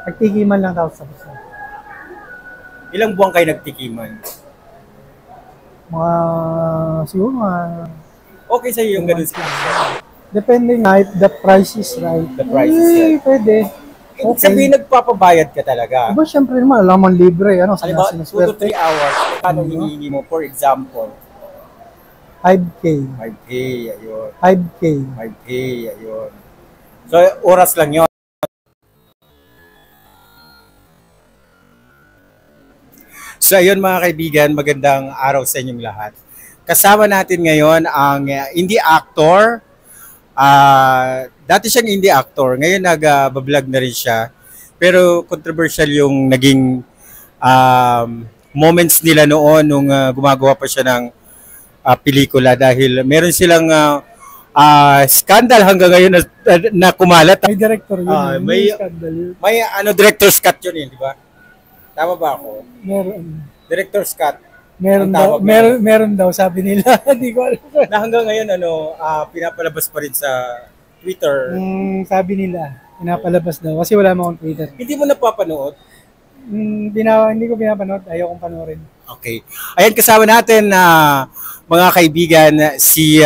Nagtikiman lang tapos tapos na. Ilang buwan kayo nagtikiman? Mga, siguro mga, Okay sa'yo yung ganun sa depende nga if the price is right. The price is right. Pwede. Ibig sabihin, nagpapabayad ka talaga. Diba, syempre naman, alam mo libre, ano, Halimbawa, 2 to 3 sinaswerte. hours, kano hinihingi mo? For example, 5K. 5K, ayun. 5K. 5K, ayun. So, oras lang yun. So, ayun mga kaibigan, magandang araw sa inyong lahat. Kasama natin ngayon ang indie actor. Dati siyang indie actor, ngayon nag-vlog na rin siya. Pero controversial yung naging moments nila noon nung gumagawa pa siya ng pelikula dahil meron silang scandal hanggang ngayon na kumalat. May director yun. May scandal yun. May director's cut yun di ba? Tama ba ako? Meron. Director's cut. Meron Ang daw, tawag meron daw, sabi nila. Hindi ko alam. Na hanggang ngayon pinapalabas pa rin sa Twitter. Sabi nila, pinapalabas daw. Kasi wala mo akong Twitter. Hindi mo napapanood? Hindi ko pinapanood. Ayaw kong panoorin. Okay. Ayan, kasama natin mga kaibigan, si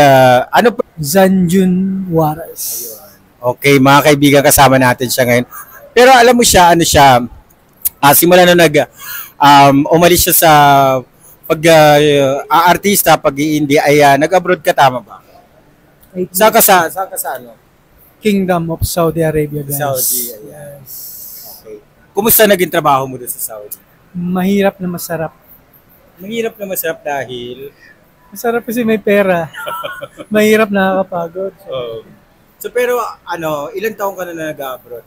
Zanjun Juarez. Okay, mga kaibigan, kasama natin siya ngayon. Pero alam mo siya, simula na umalis siya sa pag-artista, pag-i-indie, ay nag-abroad ka, tama ba? Saan ka sa ano? Kingdom of Saudi Arabia, guys. Saudi, ayan. Okay. Kumusta naging trabaho mo doon sa Saudi? Mahirap na masarap. Mahirap na masarap dahil? Masarap kasi may pera. Mahirap nakakapagod. So pero ilang taon ka na nag-abroad?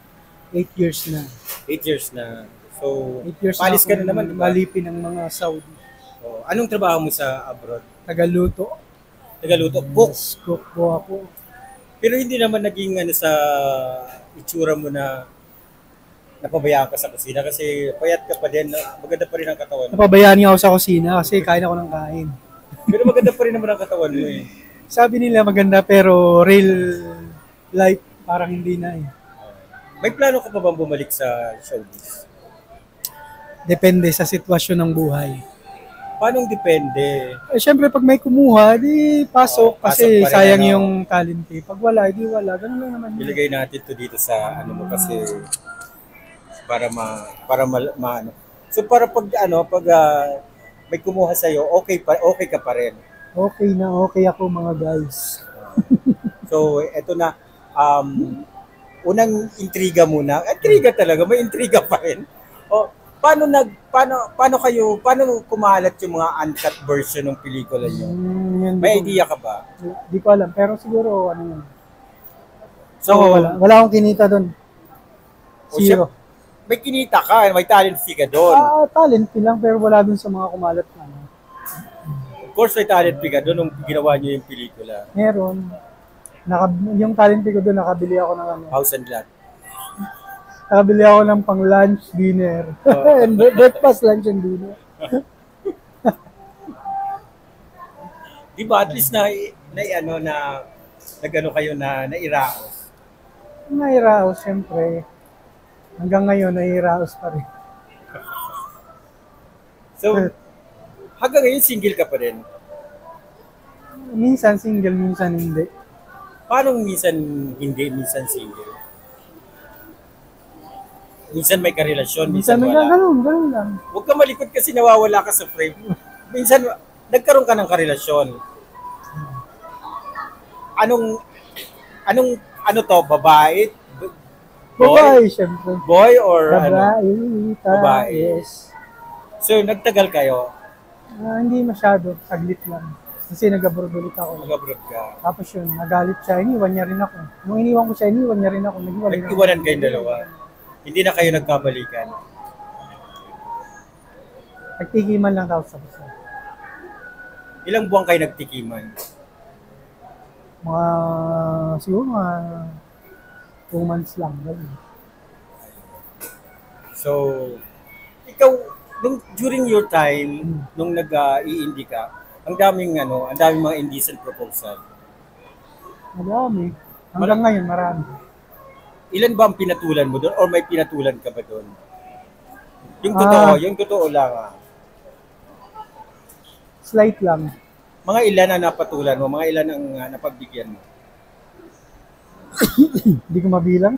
8 years na. 8 years na. So, 8 years palis na ka na naman, diba? Malipin ng mga Saudi. Anong trabaho mo sa abroad? Tagaluto. Cook. Cook po ako. Pero hindi naman naging sa itsura mo na napabayaan ka sa kusina kasi payat ka pa din, maganda pa rin ang katawan mo. Napabayaan nga ako sa kusina kasi kain ako ng kain. Pero maganda pa rin naman ang katawan mo eh. Sabi nila maganda pero real life parang hindi na eh. May plano ka pa bang bumalik sa showbiz? Depende sa sitwasyon ng buhay. Paano depende? Siyempre pag may kumuha, di pasok kasi pasok pa rin, sayang yung talent eh. Pag wala, di wala. Ganun lang naman. Ilagay natin to dito sa mo kasi para ano. So para pag may kumuha sa iyo, okay ka pa rin. Okay ako mga guys. So eto na unang intriga muna. Intriga talaga, may intriga pa rin. Paano kumalat yung mga uncut version ng pelikula niyo? May idea ka ba? Di ko alam, pero siguro ano yun. So, wala akong kinita doon. Zero. May kinita ka, may talent fee ka doon. Talent fee lang, pero wala doon sa mga kumalat na. Of course, may talent fee ka doon nung ginawa niyo yung pelikula. Meron. Yung talent fee ko doon, nakabili ako ng House and lot. Nakabili ako ng pang lunch, dinner. And breakfast, lunch, and dinner. Di ba, at least nag-ano kayo na nairaos? Nairaos, siyempre. Hanggang ngayon, nairaos pa rin. So, hanggang ngayon, single ka pa rin? Minsan single, minsan hindi. Paano minsan hindi, minsan single? Minsan may karelasyon, minsan wala. Ganun lang. Huwag ka malikot kasi nawawala ka sa frame. Minsan, nagkaroon ka ng karelasyon. Ano to, babae? Babae, syempre. Boy or Babae. Yes. So, nagtagal kayo? Hindi masyado, saglit lang. Kasi nag-abroad ulit ako. Nag-abroad ka? Tapos yun, nagalit siya, iniwan niya rin ako. Nung iniwan ko siya, iniwan niya rin ako. Nag-iwanan kayong dalawa? Hindi na kayo nagkabalikan? Nagtikiman lang tapos tapos na. Ilang buwan kayo nagtikiman? Siguro mga 2 months lang. So, ikaw, during your time, nung nag-i-indie ka, ang daming mga indecent proposal. Marami. Hanggang ngayon, marami. ilan ba ang pinatulan mo doon or may pinatulan ka ba doon? Yung totoo lang. Slight lang. Mga ilan ang napatulan mo? Mga ilan ang napagbigyan mo? Hindi ko mabilang.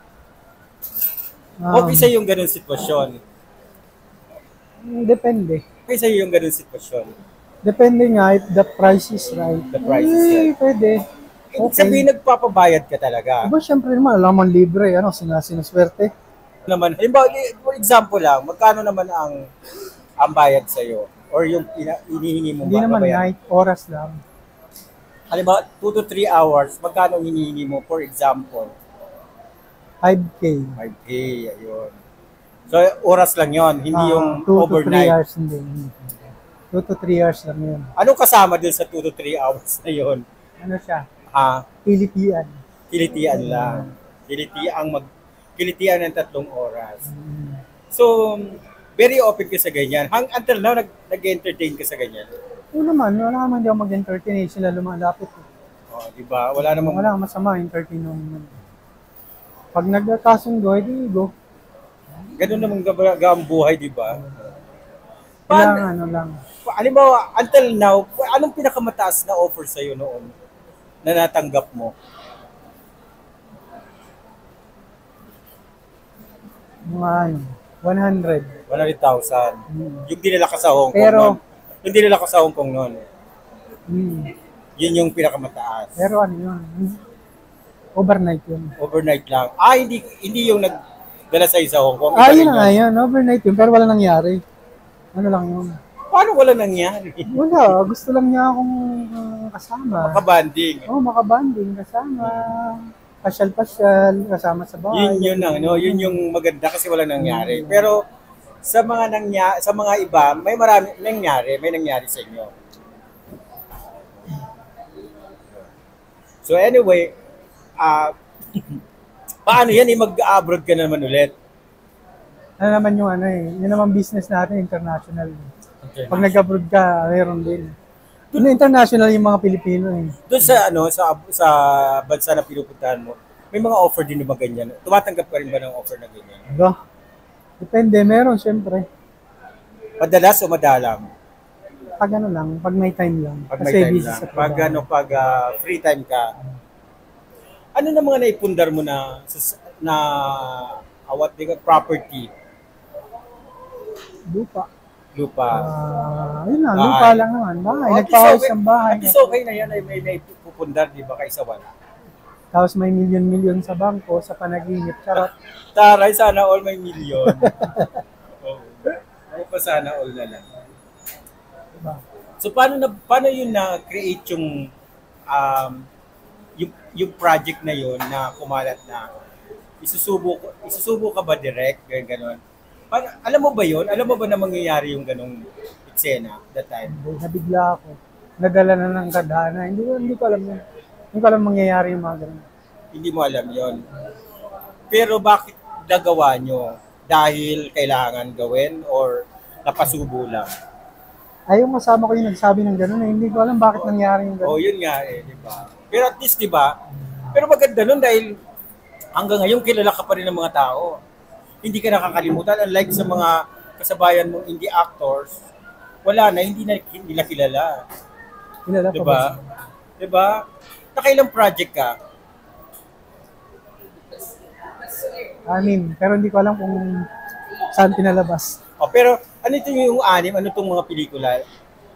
Okay sa yung ganun sitwasyon. Depende. Okay sa yung ganun sitwasyon. Depende nga if the price is right. The price is right. Pwede. Ibig sabihin, nagpapabayad ka talaga. Diba, syempre naman, alam mo libre, sinaswerte. Naman, for example lang, magkano naman ang bayad sa'yo? Or yung hinihingi mo Hindi naman night, oras lang. Halimbawa, 2 to 3 hours, magkano hinihingi mo? For example, 5K. 5K, ayun. So, oras lang yon, hindi yung 2 to 3 overnight. hours, hindi. 2 to 3 hours lang yun. Anong kasama dun sa 2 to 3 hours na yun? Ano siya? Kilitian. Kilitian. Kilitian lang. Kilitian ng 3 oras. So, very open ka sa ganyan. Until now, nag-entertain ka sa ganyan. Oo naman, wala naman di ako mag-entertain. Sila lumalapit. Oh, di ba? Wala namang... Wala masama, entertain naman. Pag nagkakasundo, edi go. Ganun naman ang buhay, di ba? Kailangan, lang. Halimbawa, until now, anong pinakamataas na offer sa'yo noon na natanggap mo? Mga 100. 100,000. Yung dinala ka sa Hong Kong Pero, noon. Yung dinala ka sa Hong Kong noon. Yun yung pinakamataas. Pero ano yun? Overnight yun. Overnight lang. Hindi yung nagdala sa'yo sa Hong Kong. Yun na nga yun. Overnight yun. Pero wala nangyari. Ano lang yun? Paano wala nangyari? Wala. Gusto lang niya akong kasama. Makabanding. Makabanding. Kasama. Pasyal-pasyal. Kasama sa bahay. Yun yung maganda kasi wala nangyari. Pero sa mga iba, may nangyari sa inyo. So anyway, paano yan? Mag-abroad ka naman ulit? Ano naman yung yun naman business natin, international. Okay. Pag nag-abroad ka, mayroon din. International yung mga Pilipino eh. Doon sa bansa na pinupuntahan mo, may mga offer din ba ganyan? Tumatanggap ka rin ba ng offer na ganyan? Depende, meron syempre. Madalas o madalang? Pag lang, pag may time lang. Pag may time lang. Pag free time ka. Ano na mga naipundar mo na property? Lupa. Yun lang, lupa lang naman. Bahay, nagpahos ng bahay. At least okay na yan, ay may naipupundar, di ba, kaysa wala. Tapos may milyon-milyon sa bangko, sa panaginip. Charot. Taray, sana all may milyon. Ano pa sana all na lang. Diba? So, paano yun na-create yung project na yun na kumalat na isusubo ka ba direct, gano'n? Alam mo ba yun? Alam mo ba na mangyayari yung ganong eksena that time? Nabigla ako. Nadala na ng kadhana. Hindi ko alam yun. Hindi ko alam mangyayari yung mga ganun. Hindi mo alam yun. Pero bakit nagawa nyo? Dahil kailangan gawin or napasubo lang? Yung kasama ko yung nagsabi ng ganun hindi ko alam bakit nangyari yung ganun. Yun nga di ba? Pero at least, di ba? Pero maganda nun dahil hanggang ngayon kilala ka pa rin ng mga tao. Hindi ka nakakalimutan. Unlike sa mga kasabayan mong indie actors, wala na, hindi nila kilala. Kilala diba? pa ba? Diba? Nakailang project ka? Pero hindi ko alam kung saan pinalabas. Pero ano ito yung anim? Ano itong mga pelikula?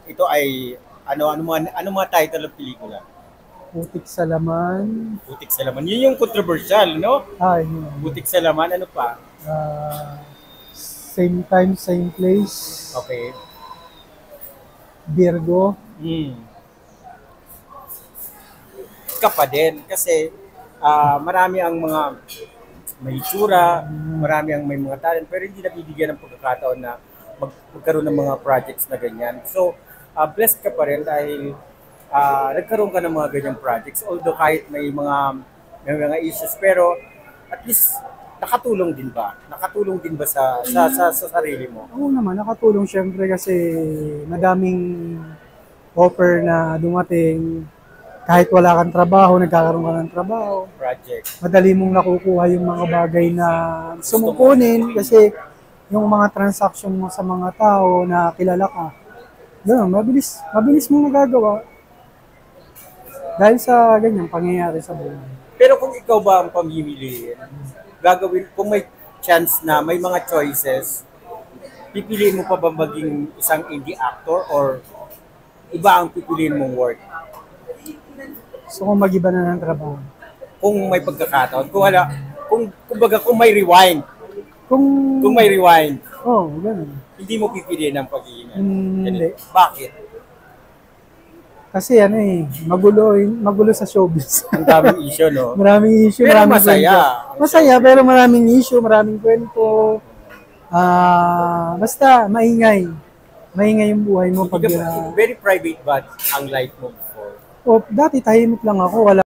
Ito ay, ano mga title ng pelikula? Putik sa Laman. Putik sa Laman. Yun yung controversial, no? Yun. Putik sa Laman, ano pa? Same Time, Same Place. Okay. Virgo. Ka pa din kasi marami ang mga may itsura, marami ang may mga talent pero hindi nabibigyan ng pagkakataon na magkaroon ng mga projects na ganyan. So, blessed ka pa rin dahil nagkaroon ka ng mga ganyang projects. Although kahit may mga issues pero at least nakatulong din ba? Nakatulong din ba sa sarili mo? Oo naman, nakatulong syempre kasi madaming offer na dumating. kahit wala kang trabaho, nagkakaroon ka ng trabaho. Project. Madali mong nakukuha yung mga bagay na gusto mong kunin kasi yung mga transaction mo sa mga tao na kilala ka. Ganun, mabilis mong nagagawa. Dahil sa ganyan, pangyayari sa buhay. Pero kung ikaw ba ang pamimiliin, gagawin, kung may chance na may mga choices, pipiliin mo pa ba maging isang indie actor or iba ang pipiliin mong work? So kung mag-iba na ng trabaho. Kung may pagkakataon, kung may rewind, kung may rewind, Ganun. hindi mo pipiliin ang pag-iingat. Hindi. Bakit? Kasi magulo sa showbiz. Ang daming issue, no? Maraming issue, Pero maraming masaya. kwento. Masaya, pero maraming issue, maraming kwento. Basta, maingay. Maingay yung buhay mo pag... Very private ba ang life mo before? dati tahimik lang ako, wala